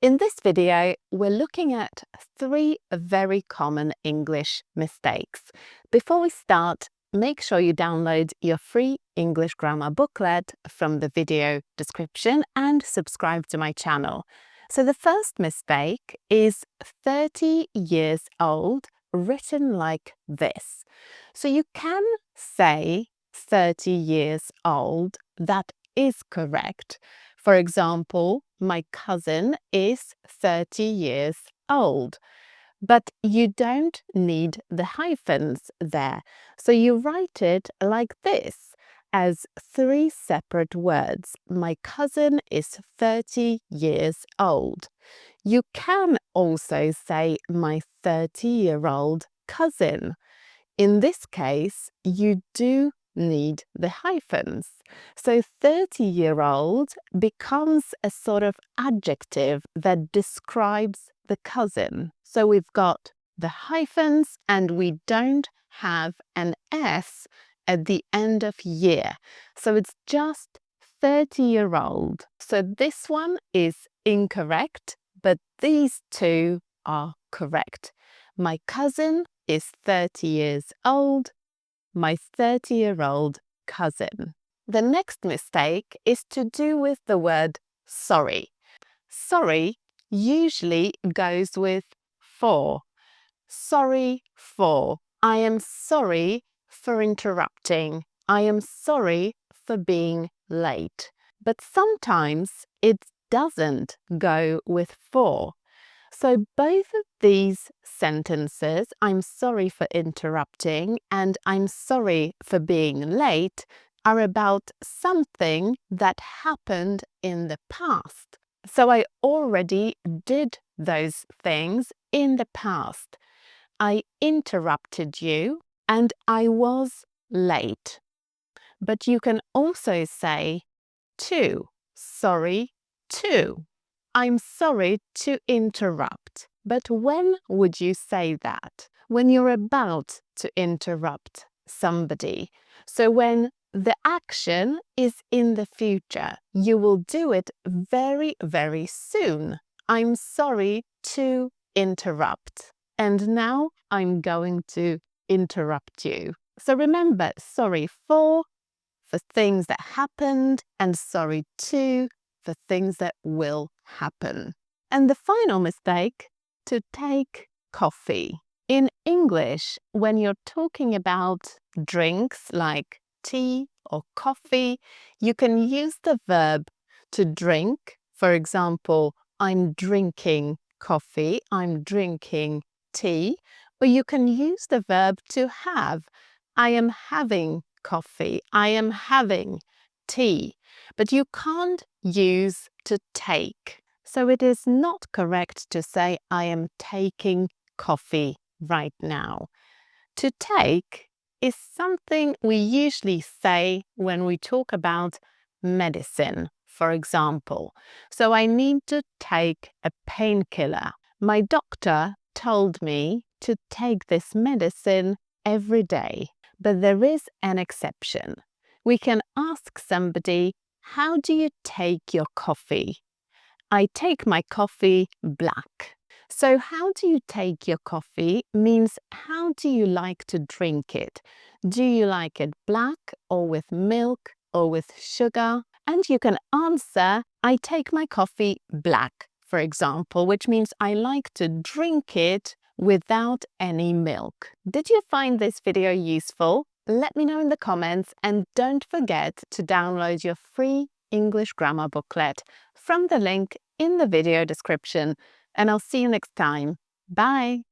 In this video, we're looking at 3 very common English mistakes. Before we start, make sure you download your free English grammar booklet from the video description and subscribe to my channel. So the first mistake is 30 years old, written like this. So you can say 30 years old. That is correct. For example, my cousin is 30 years old. But you don't need the hyphens there. So you write it like this, as 3 separate words. My cousin is 30 years old. You can also say my 30-year-old cousin. In this case, you do need the hyphens. So 30-year-old becomes a sort of adjective that describes the cousin. So we've got the hyphens and we don't have an S at the end of year. So it's just 30-year-old. So this one is incorrect, but these two are correct. My cousin is 30 years old. My 30-year-old cousin. The next mistake is to do with the word sorry. Sorry usually goes with for. Sorry for. I am sorry for interrupting. I am sorry for being late. But sometimes it doesn't go with for. So both of these sentences, I'm sorry for interrupting and I'm sorry for being late, are about something that happened in the past. So I already did those things in the past. I interrupted you and I was late. But you can also say to. Sorry to. I'm sorry to interrupt. But when would you say that? When you're about to interrupt somebody. So when the action is in the future, you will do it very, very soon. I'm sorry to interrupt. And now I'm going to interrupt you. So remember, sorry for things that happened, and sorry to for things that will happen. And the final mistake, to take coffee. In English, when you're talking about drinks like tea or coffee, you can use the verb to drink. For example, I'm drinking coffee, I'm drinking tea. Or you can use the verb to have. I am having coffee, I am having tea. But you can't use to take. So it is not correct to say I am taking coffee right now. To take is something we usually say when we talk about medicine, for example. So I need to take a painkiller. My doctor told me to take this medicine every day. But there is an exception. We can ask somebody, how do you take your coffee? I take my coffee black. So how do you take your coffee means how do you like to drink it? Do you like it black or with milk or with sugar? And you can answer, I take my coffee black, for example, which means I like to drink it without any milk. Did you find this video useful? Let me know in the comments and don't forget to download your free English grammar booklet from the link in the video description. And I'll see you next time. Bye!